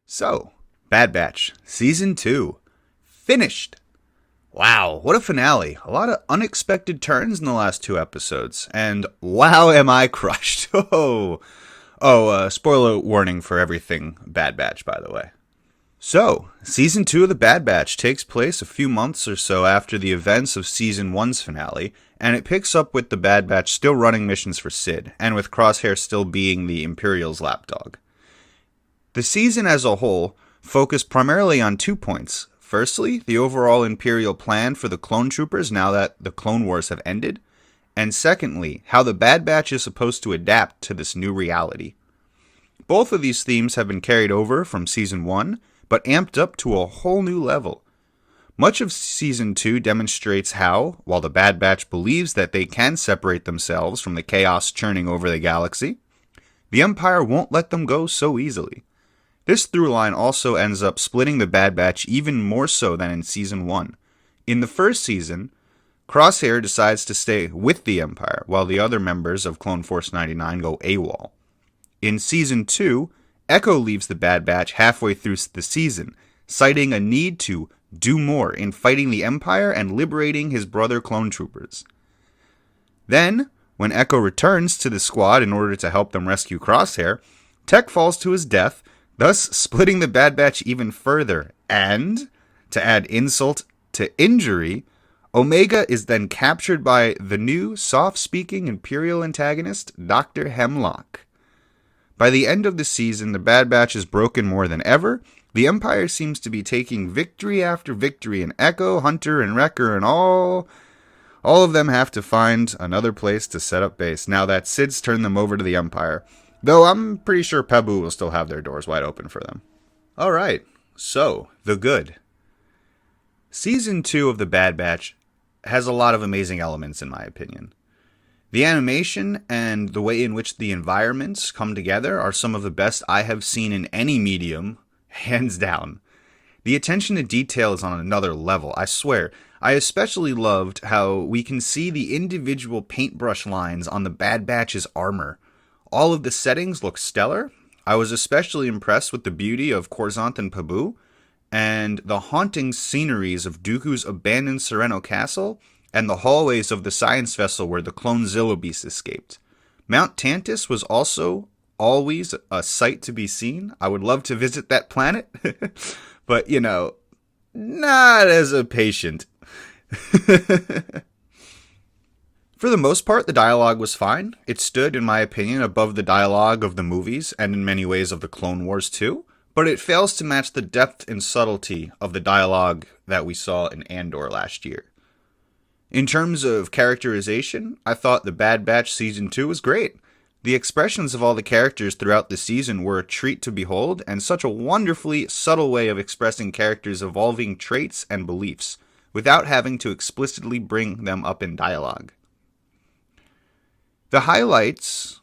So, Bad Batch, Season 2, finished. Wow, what a finale. A lot of unexpected turns in the last two episodes, and wow am I crushed. Spoiler warning for everything Bad Batch, by the way. So, Season 2 of The Bad Batch takes place a few months or so after the events of Season 1's finale, and it picks up with the Bad Batch still running missions for Sid, and with Crosshair still being the Imperial's lapdog. The season as a whole focused primarily on 2 points. Firstly, the overall Imperial plan for the clone troopers now that the Clone Wars have ended. And secondly, how the Bad Batch is supposed to adapt to this new reality. Both of these themes have been carried over from Season 1, but amped up to a whole new level. Much of Season 2 demonstrates how, while the Bad Batch believes that they can separate themselves from the chaos churning over the galaxy, the Empire won't let them go so easily. This throughline also ends up splitting the Bad Batch even more so than in Season 1. In the first season, Crosshair decides to stay with the Empire, while the other members of Clone Force 99 go AWOL. In Season 2, Echo leaves the Bad Batch halfway through the season, citing a need to do more in fighting the Empire and liberating his brother clone troopers. Then, when Echo returns to the squad in order to help them rescue Crosshair, Tech falls to his death, thus splitting the Bad Batch even further, and, to add insult to injury, Omega is then captured by the new, soft-speaking Imperial antagonist, Dr. Hemlock. By the end of the season, the Bad Batch is broken more than ever. The Empire seems to be taking victory after victory, and Echo, Hunter, and Wrecker, and all of them have to find another place to set up base, now that Sid's turned them over to the Empire. Though I'm pretty sure Pabu will still have their doors wide open for them. Alright, so, the good. Season 2 of The Bad Batch has a lot of amazing elements in my opinion. The animation and the way in which the environments come together are some of the best I have seen in any medium, hands down. The attention to detail is on another level, I swear. I especially loved how we can see the individual paintbrush lines on the Bad Batch's armor. All of the settings look stellar. I was especially impressed with the beauty of Coruscant and Pabu, and the haunting sceneries of Dooku's abandoned Sereno Castle, and the hallways of the science vessel where the clone Zillo Beast escaped. Mount Tantus was also always a sight to be seen. I would love to visit that planet, but, not as a patient. For the most part, the dialogue was fine. It stood, in my opinion, above the dialogue of the movies, and in many ways of the Clone Wars too, but it fails to match the depth and subtlety of the dialogue that we saw in Andor last year. In terms of characterization, I thought The Bad Batch Season 2 was great. The expressions of all the characters throughout the season were a treat to behold, and such a wonderfully subtle way of expressing characters' evolving traits and beliefs, without having to explicitly bring them up in dialogue. The highlights,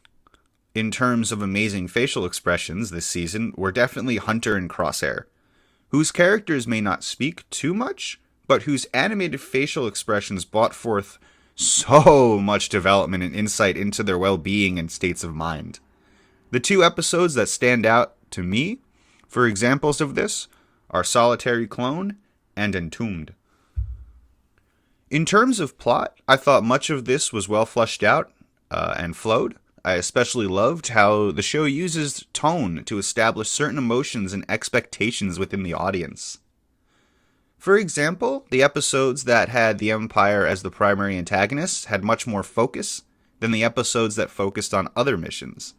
in terms of amazing facial expressions this season, were definitely Hunter and Crosshair, whose characters may not speak too much, but whose animated facial expressions brought forth so much development and insight into their well-being and states of mind. The 2 episodes that stand out to me, for examples of this, are Solitary Clone and Entombed. In terms of plot, I thought much of this was well fleshed out and flowed. I especially loved how the show uses tone to establish certain emotions and expectations within the audience. For example, the episodes that had the Empire as the primary antagonist had much more focus than the episodes that focused on other missions.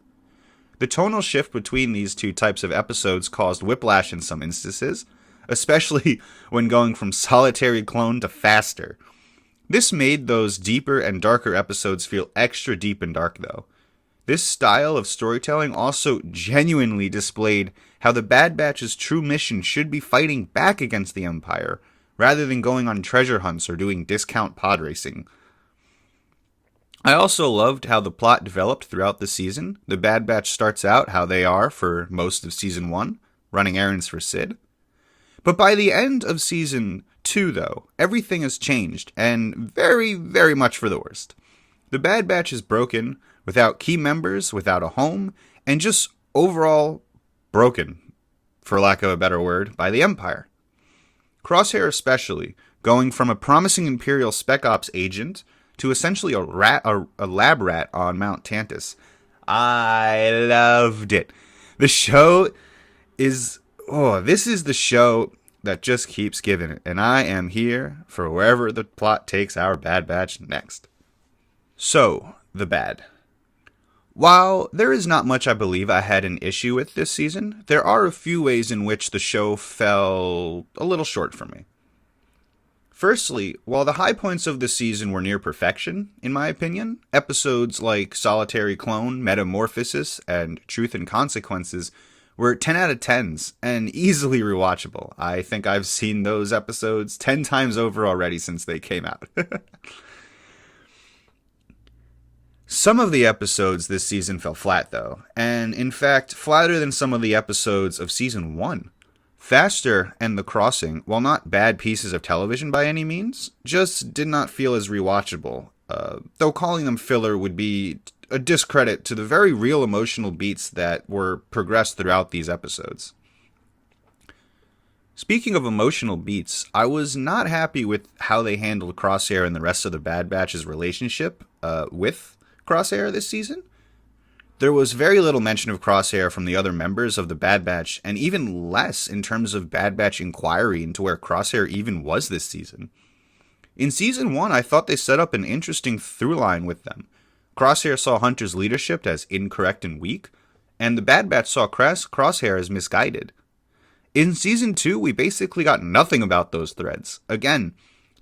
The tonal shift between these 2 types of episodes caused whiplash in some instances, especially when going from Solitary Clone to Faster. This made those deeper and darker episodes feel extra deep and dark, though. This style of storytelling also genuinely displayed how the Bad Batch's true mission should be fighting back against the Empire, rather than going on treasure hunts or doing discount pod racing. I also loved how the plot developed throughout the season. The Bad Batch starts out how they are for most of Season 1, running errands for Sid. But by the end of Season 2, though, everything has changed, and very, very much for the worst. The Bad Batch is broken, without key members, without a home, and just overall broken. for lack of a better word, by the Empire. Crosshair especially, going from a promising Imperial Spec Ops agent to essentially a lab rat on Mount Tantus. I loved it. The show is, this is the show that just keeps giving it, and I am here for wherever the plot takes our Bad Batch next. So, the bad. While there is not much I believe I had an issue with this season, there are a few ways in which the show fell a little short for me. Firstly, while the high points of the season were near perfection, in my opinion, episodes like Solitary Clone, Metamorphosis, and Truth and Consequences were 10 out of 10s and easily rewatchable. I think I've seen those episodes 10 times over already since they came out. Some of the episodes this season fell flat, though, and in fact, flatter than some of the episodes of Season 1. Faster and The Crossing, while not bad pieces of television by any means, just did not feel as rewatchable, though calling them filler would be a discredit to the very real emotional beats that were progressed throughout these episodes. Speaking of emotional beats, I was not happy with how they handled Crosshair and the rest of the Bad Batch's relationship with Crosshair this season. There was very little mention of Crosshair from the other members of the Bad Batch, and even less in terms of Bad Batch inquiry into where Crosshair even was this season. In Season 1, I thought they set up an interesting through line with them. Crosshair saw Hunter's leadership as incorrect and weak, and the Bad Batch saw Crosshair as misguided. In Season 2, we basically got nothing about those threads, again,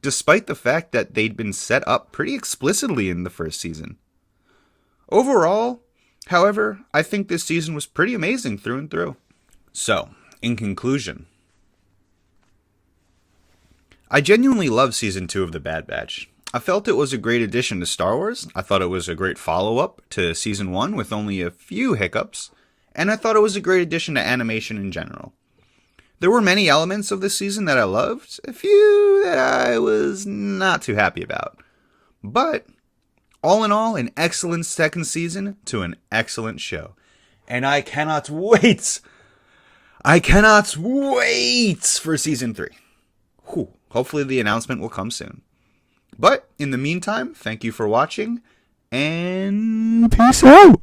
despite the fact that they'd been set up pretty explicitly in the first season. Overall, however, I think this season was pretty amazing through and through. So, in conclusion, I genuinely love Season 2 of The Bad Batch. I felt it was a great addition to Star Wars, I thought it was a great follow-up to Season 1 with only a few hiccups, and I thought it was a great addition to animation in general. There were many elements of this season that I loved, a few that I was not too happy about. But, all in all, an excellent second season to an excellent show. And I cannot wait! I cannot wait for Season 3. Whew. Hopefully the announcement will come soon. But, in the meantime, thank you for watching, and peace out!